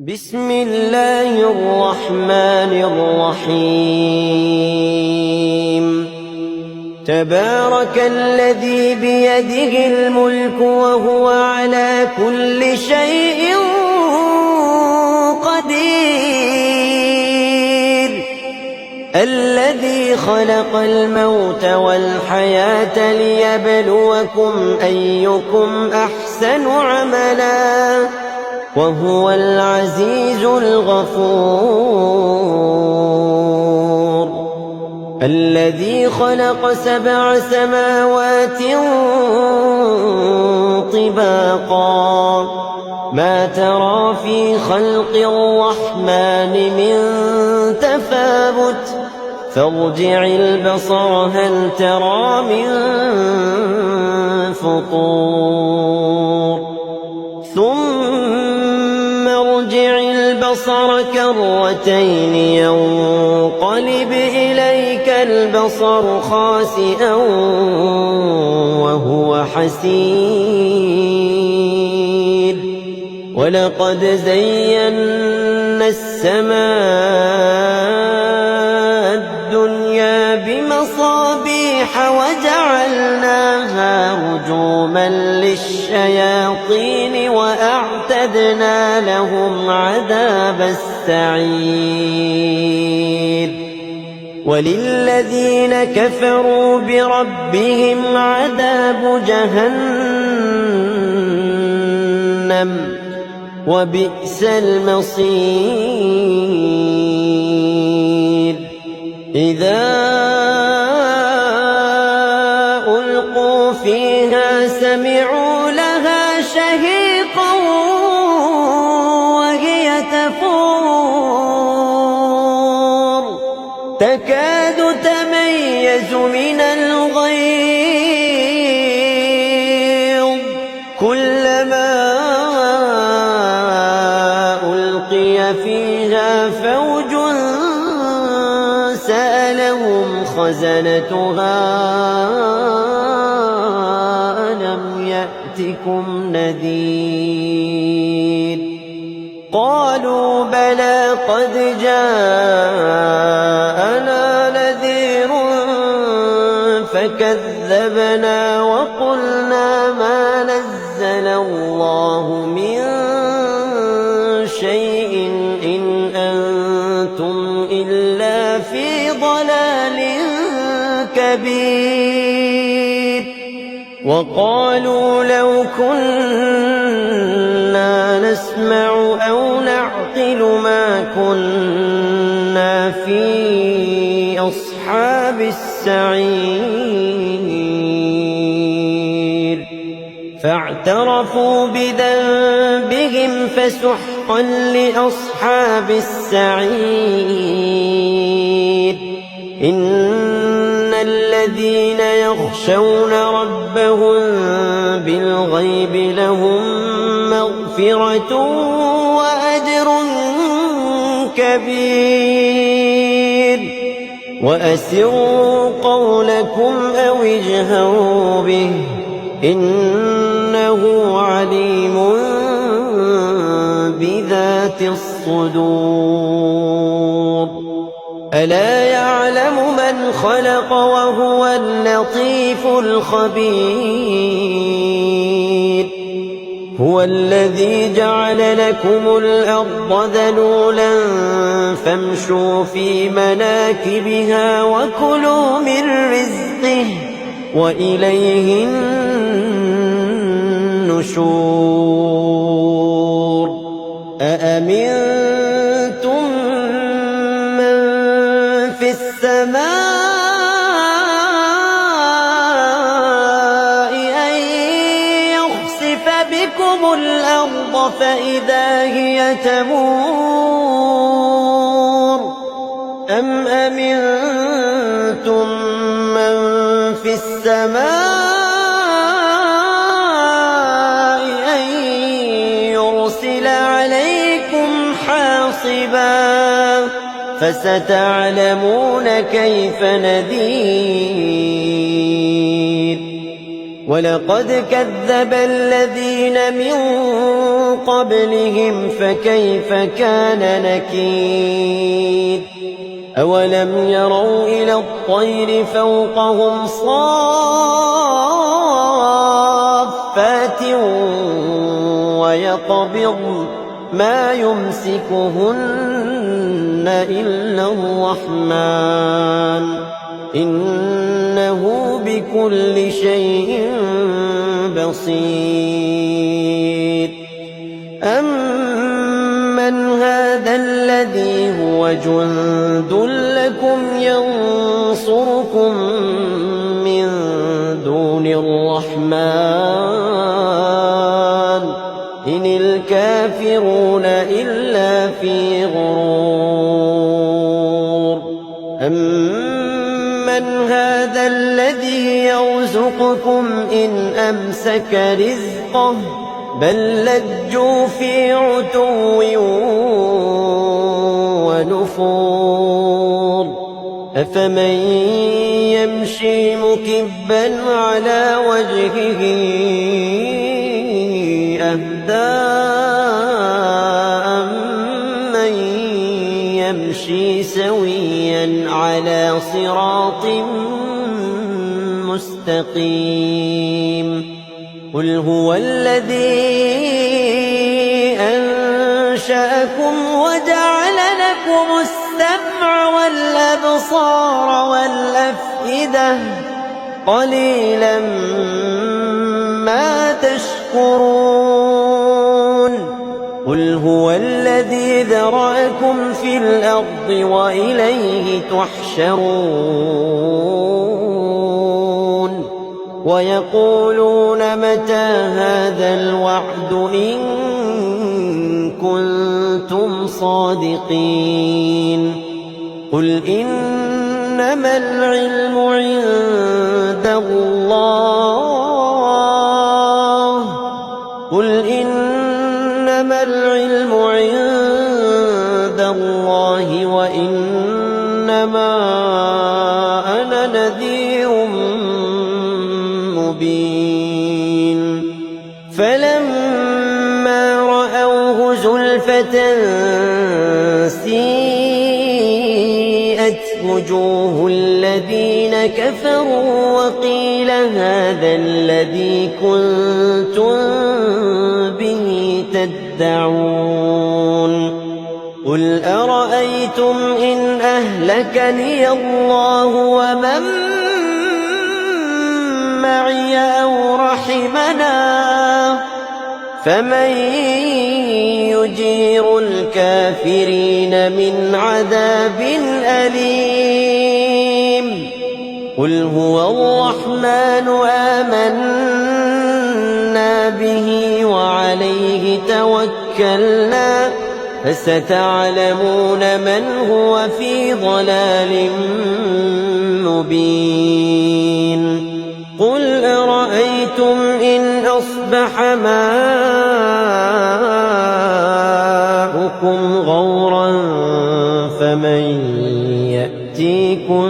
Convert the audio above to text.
بسم الله الرحمن الرحيم تبارك الذي بيده الملك وهو على كل شيء قدير الذي خلق الموت والحياة ليبلوكم أيكم أحسن عملا وهو العزيز الغفور الذي خلق 7 سماوات طباقا ما ترى في خلق الرحمن من تفاوت فارجع البصر هل ترى من فطور ثم ارجع البصر كرتين ينقلب إليك البصر خاسئا وهو حسير ولقد زينا السماء الدنيا بمصابيح وجعلناها رجوما للشياطين وأعتدنا لهم عذاب السعير وللذين كفروا بربهم عذاب جهنم وبئس المصير إذا ألقوا فيها سمعوا لها شهيقا وهي تفور تكاد تميز من الغيظ كلما ألقي فيها فوج سألهم خزنتها ألم يأتكم نذير قالوا بلى قد جاءنا نذير فكذبنا وقلنا ما نزل الله من شيء إن أنتم إلا في ضلال كبير وقالوا لو كنا نسمع أو نعقل ما كنا في أصحاب السعير فاعترفوا بذنبهم فسحقا لأصحاب السعير إن الذين يخشون ربهم بالغيب لهم مغفرة وأجر كبير وأسروا قولكم أو اجهروا به إنه عليم بذات الصدور ألا يعلم من خلق وهو اللطيف الخبير هو الذي جعل لكم الأرض ذلولا فامشوا في مناكبها وكلوا من رزقه وإليه النشور أأمنتم من في السماء أن يخسف بكم الأرض فإذا هي تمور أم أمنتم من في السماء أن يرسل عليكم حاصبا فستعلمون كيف نذير ولقد كذب الذين من قبلهم فكيف كان نكير أولم يروا إلى الطير فوقهم صافات ويقبضن ما يمسكهن إلا الرحمن إنه بكل شيء بصير أمن هذا الذي هو جند لكم ينصركم من دون الرحمن إن الكافرون إلا في غرور أمن هذا الذي يرزقكم إن أمسك رزقه بل لجوا في عتو ونفور أفمن يمشي مكبا على وجهه أهدى أمن يمشي سويا على صراط مستقيم قل هو الذي أنشأكم وجعل لكم السمع والأبصار والأفئدة قليلا ما تشكرون قل هو الذي ذرأكم في الأرض وإليه تحشرون ويقولون متى هذا الوعد إن كنتم صادقين قل إنما العلم عند الله قل إنما العلم عند الله وإنما أنا نذير مبين فلما رأوه زلفة سيئت وجوه الذين كفروا وقيل هذا الذي كنتم به تدعون قل أرأيتم إن أهلكني الله ومن معي أو رحمنا فمن يجير الكافرين من عذاب أليم قل هو الرحمن آمنا به وعليه توكلنا فستعلمون من هو في ضلال مبين قل أرأيتم إن أصبح ماؤكم غورا فمن يأتيكم